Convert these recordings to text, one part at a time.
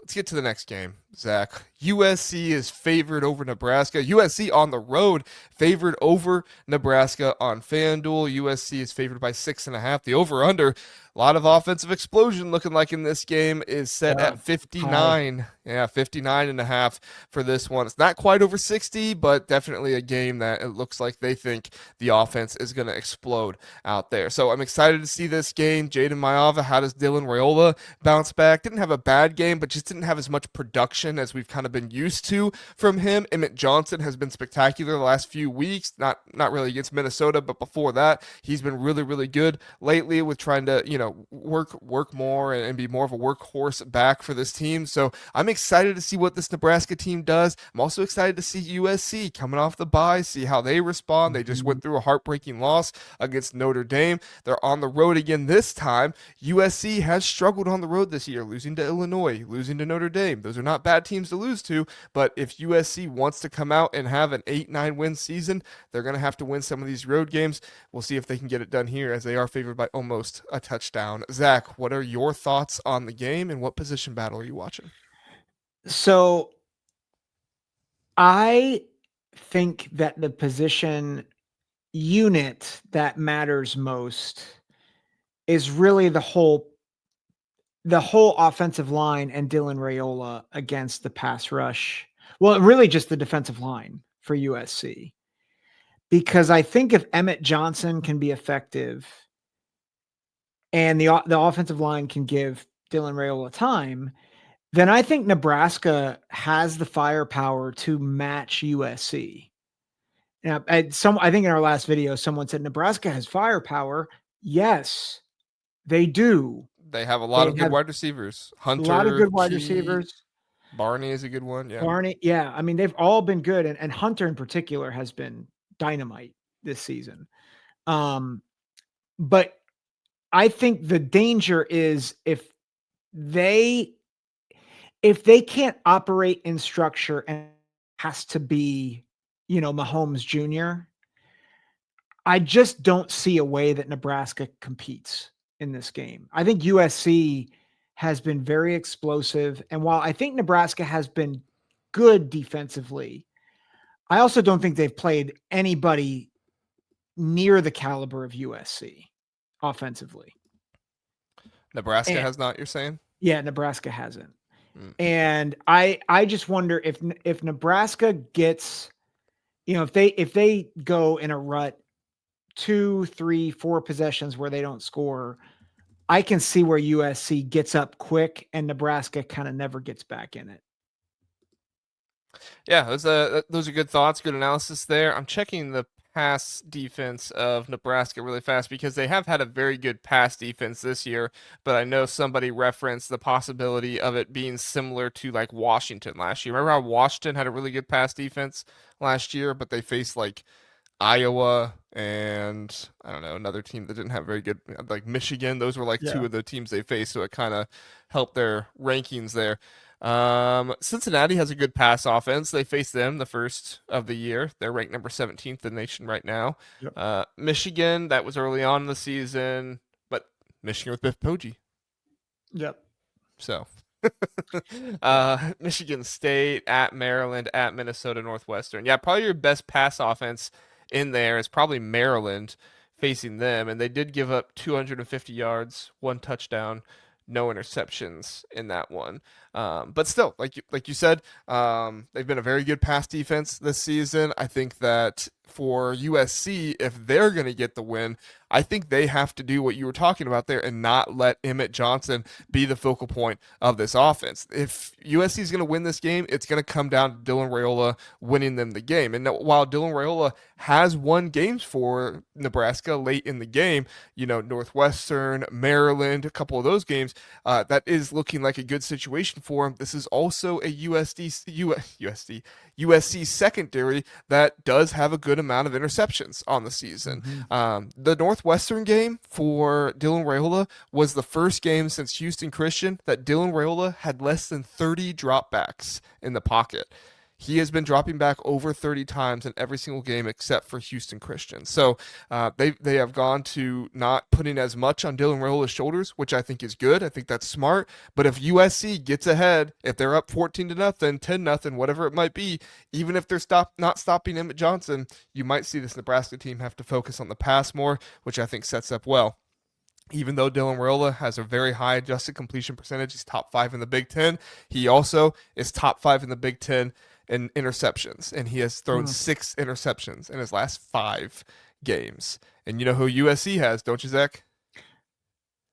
Let's get to the next game, Zach. USC is favored over Nebraska. USC on the road favored over Nebraska on FanDuel. USC is favored by 6.5. The over/under, a lot of offensive explosion looking like in this game, is set Yeah, at high. 59. Yeah, 59.5 for this one. It's not quite over 60, but definitely a game that it looks like they think the offense is going to explode out there. So I'm excited to see this game. Jaden Mayava, how does Dylan Raiola bounce back? Didn't have a bad game, but just didn't have as much production as we've kind of been used to from him. Emmitt Johnson has been spectacular the last few weeks. Not really against Minnesota, but before that, he's been really, really good lately with trying to, work more and be more of a workhorse back for this team. So I'm excited to see what this Nebraska team does. I'm also excited to see USC coming off the bye, see how they respond. They just Mhm. went through a heartbreaking loss against Notre Dame. They're on the road again this time. USC has struggled on the road this year, losing to Illinois, losing to Notre Dame. Those are not bad teams to lose to, but if USC wants to come out and have an 8-9 win season, they're going to have to win some of these road games. We'll see if they can get it done here as they are favored by almost a touchdown. Zach, what are your thoughts on the game and what position battle are you watching? So I think that the position unit that matters most is really the whole offensive line and Dylan Raiola against the pass rush. Well, really just the defensive line for USC. Because I think if Emmitt Johnson can be effective and the offensive line can give Dylan Raiola time, then I think Nebraska has the firepower to match USC. Now, I think in our last video, someone said Nebraska has firepower. Yes, they do. They have a lot They of good have wide receivers. a lot of Hunter, good wide Key, receivers. Barney is a good one. Yeah. Barney, yeah, I mean, they've all been good, and Hunter in particular has been dynamite this season. Um, but I think the danger is they if they can't operate in structure and has to be, Mahomes Jr., I just don't see a way that Nebraska competes in this game. I think USC has been very explosive. And while I think Nebraska has been good defensively, I also don't think they've played anybody near the caliber of USC offensively. Nebraska And has not, you're saying? yeah, Nebraska hasn't. Mm. And I just wonder if Nebraska gets, if they go in a rut 2, 3, 4 possessions where they don't score, I can see where USC gets up quick and Nebraska kind of never gets back in it. Yeah, those are good thoughts, good analysis there. I'm checking the pass defense of Nebraska really fast because they have had a very good pass defense this year, but I know somebody referenced the possibility of it being similar to like Washington last year. Remember how Washington had a really good pass defense last year, but they faced like Iowa and I don't know, another team that didn't have very good, like Michigan. Those were like two Yeah. of the teams they faced, so it kind of helped their rankings there. Cincinnati has a good pass offense. They face them the first of the year. They're ranked number 17th in the nation right now. Yep. Michigan, that was early on in the season, but Michigan with Biff Poggi. Yep. So, Yeah. Michigan State at Maryland at Minnesota Northwestern. Yeah, probably your best pass offense in there is probably Maryland facing them, and they did give up 250 yards, one touchdown, no interceptions in that one. But still, like you said, they've been a very good pass defense this season. I think that for USC, if they're going to get the win, I think they have to do what you were talking about there and not let Emmitt Johnson be the focal point of this offense. If USC is going to win this game, it's going to come down to Dylan Raiola winning them the game. And while Dylan Raiola has won games for Nebraska late in the game, Northwestern, Maryland, a couple of those games, that is looking like a good situation for him. This is also a USC secondary that does have a good amount of interceptions on the season. Mhm. The Northwestern game for Dylan Raiola was the first game since Houston Christian that Dylan Raiola had less than 30 dropbacks in the pocket. he has been dropping back over 30 times in every single game except for Houston Christian. So they have gone to not putting as much on Dylan Raiola's shoulders, which I think is good. I think that's smart. But if USC gets ahead, if they're up 14-0, 10-0, whatever it might be, even if they're not stopping Emmitt Johnson, you might see this Nebraska team have to focus on the pass more, which I think sets up well. Even though Dylan Raiola has a very high adjusted completion percentage, he's top 5 in the Big Ten. He also is top 5 in the Big Ten in interceptions, and he has thrown 6 interceptions in his last 5 games. And you know who USC has, don't you, Zach?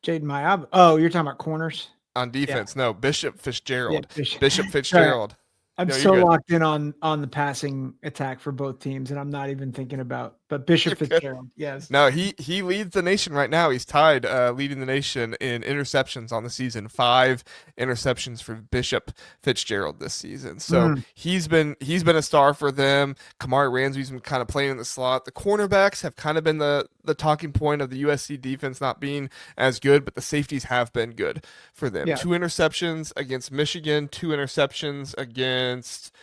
Jaden Mayab. Oh, you're talking about corners? On defense, no, Bishop Fitzgerald. Yeah, Bishop Fitzgerald. I'm so locked in on the passing attack for both teams, and I'm not even thinking about. But Bishop Fitzgerald, yes. No, he leads the nation right now. He's tied leading the nation in interceptions on the season. 5 interceptions for Bishop Fitzgerald this season. So he's been a star for them. Kamari Ransby's been kind of playing in the slot. The cornerbacks have kind of been the talking point of the USC defense not being as good, but the safeties have been good for them. 2 interceptions against Michigan, 2 interceptions against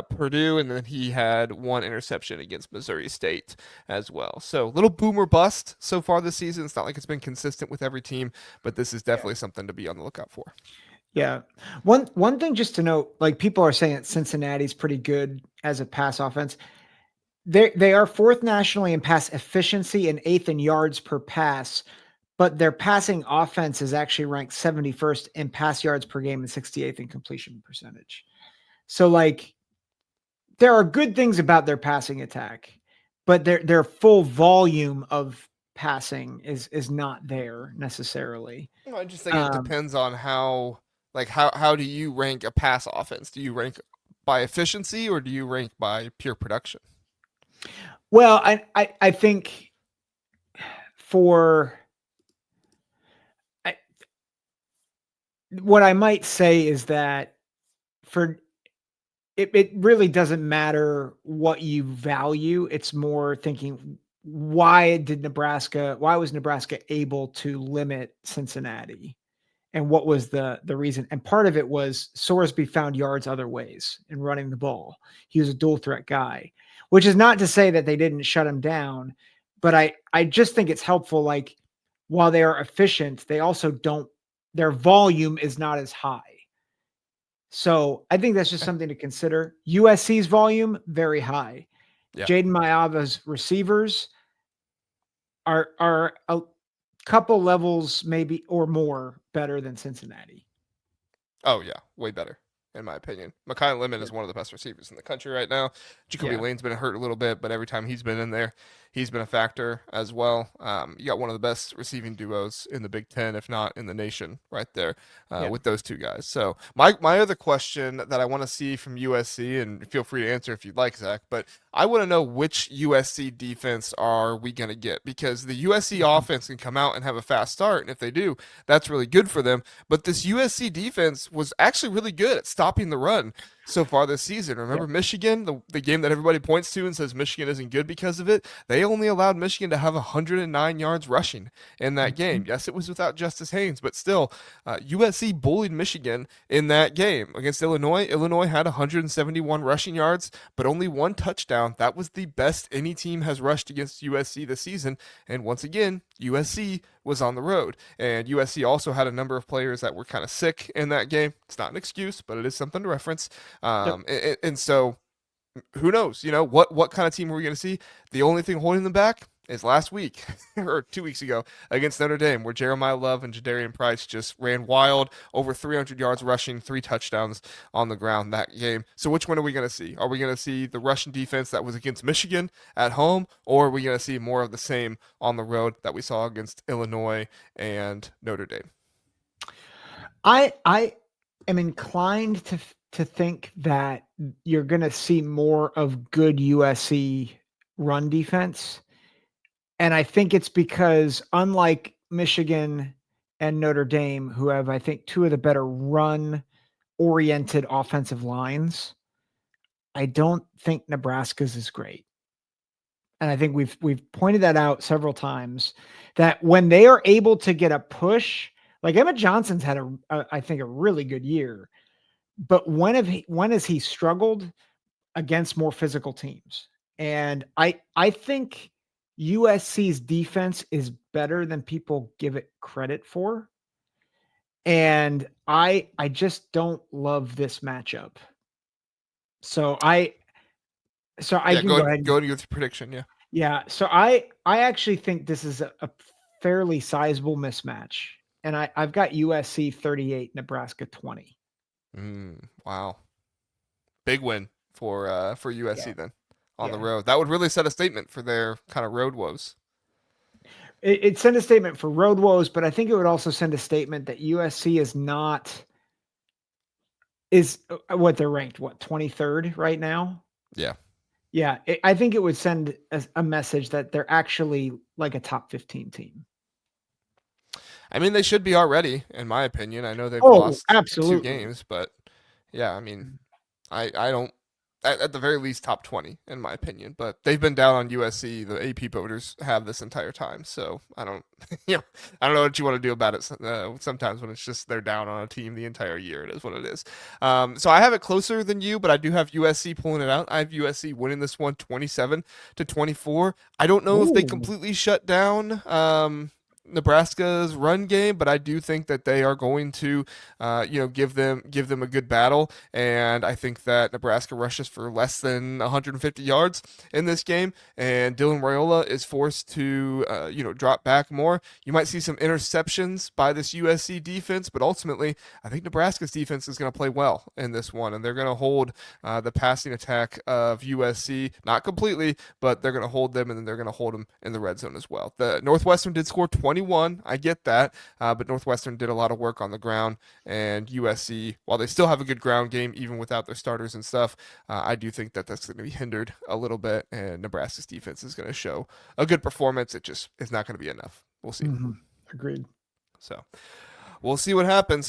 Purdue, and then he had 1 interception against Missouri State as well. So little boomer bust so far this season. It's not like it's been consistent with every team, but this is definitely something to be on the lookout for. Yeah. One thing just to note, like people are saying that Cincinnati's pretty good as a pass offense. They are 4th nationally in pass efficiency and 8th in yards per pass, but their passing offense is actually ranked 71st in pass yards per game and 68th in completion percentage. So like there are good things about their passing attack, but their full volume of passing is not there necessarily. Well, I just think it depends on how do you rank a pass offense? Do you rank by efficiency or do you rank by pure production? Well, I think what I might say is that for it really doesn't matter what you value. It's more thinking why was Nebraska able to limit Cincinnati? And what was the reason? And part of it was Sorsby found yards other ways in running the ball. He was a dual threat guy, which is not to say that they didn't shut him down, but I just think it's helpful. Like while they are efficient, they also their volume is not as high. So I think that's just something to consider. USC's volume, very high. Yeah. Jaden Mayava's receivers are a couple levels maybe or more better than Cincinnati. Oh, yeah. Way better, in my opinion. Mekhi Lemon is one of the best receivers in the country right now. Jacoby Lane's been hurt a little bit, but every time he's been in there, he's been a factor as well. You got one of the best receiving duos in the Big Ten, if not in the nation, right there with those 2 guys. So my other question that I want to see from USC, and feel free to answer if you'd like, Zach, but I want to know which USC defense are we going to get, because the USC offense can come out and have a fast start, and if they do, that's really good for them. But this USC defense was actually really good at stopping the run so far this season. Remember Michigan, the game that everybody points to and says Michigan isn't good because of it? They only allowed Michigan to have 109 yards rushing in that game. Yes, it was without Justice Haynes, but still, USC bullied Michigan in that game. Against Illinois, Illinois had 171 rushing yards, but only 1 touchdown. That was the best any team has rushed against USC this season. And once again, USC was on the road. And USC also had a number of players that were kind of sick in that game. It's not an excuse, but it is something to reference. And so who knows, what kind of team are we going to see? The only thing holding them back is last week or 2 weeks ago against Notre Dame, where Jeremiah Love and Jadarian Price just ran wild, over 300 yards rushing, 3 touchdowns on the ground that game. So which one are we going to see? Are we going to see the Russian defense that was against Michigan at home, or are we going to see more of the same on the road that we saw against Illinois and Notre Dame? I am inclined to think that you're going to see more of good USC run defense. And I think it's because unlike Michigan and Notre Dame, who have, I think, 2 of the better run-oriented offensive lines, I don't think Nebraska's is great. And I think we've pointed that out several times, that when they are able to get a push, like Emmitt Johnson's had I think a really good year, but when has he struggled? against more physical teams. And I think USC's defense is better than people give it credit for. And I just don't love this matchup. So I Yeah, can go go ahead, ahead. go ahead with your prediction. Yeah. Yeah. So I actually think this is a fairly sizable mismatch. And I've got USC 38, Nebraska 20. Wow. Big win for USC Yeah. then on the Yeah. road. That would really set a statement for their kind of road woes. It sent a statement for road woes, but I think it would also send a statement that USC is not is what they're ranked, what, 23rd right now? Yeah. Yeah, I think it would send a message that they're actually like a top 15 team. I mean, they should be already, in my opinion. I know they've Oh, lost two absolutely. games, but yeah, I mean, I don't at the very least top 20 in my opinion, but they've been down on USC. The AP voters have this entire time, so I don't I don't know what you want to do about it. Sometimes when it's just they're down on a team the entire year, it is what it is. So I have it closer than you, but I do have USC pulling it out. I have USC winning this one 27-24. I don't know if they Ooh. completely shut down Nebraska's run game, but I do think that they are going to, give them a good battle. And I think that Nebraska rushes for less than 150 yards in this game, and Dylan Raiola is forced to, drop back more. You might see some interceptions by this USC defense, but ultimately, I think Nebraska's defense is going to play well in this one, and they're going to hold the passing attack of USC, not completely, but they're going to hold them, and then they're going to hold them in the red zone as well. The Northwestern did score 21. I get that, but Northwestern did a lot of work on the ground, and USC, while they still have a good ground game, even without their starters and stuff, I do think that that's going to be hindered a little bit, and Nebraska's defense is going to show a good performance. It just is not going to be enough. We'll see. Mhm. Agreed. So we'll see what happens.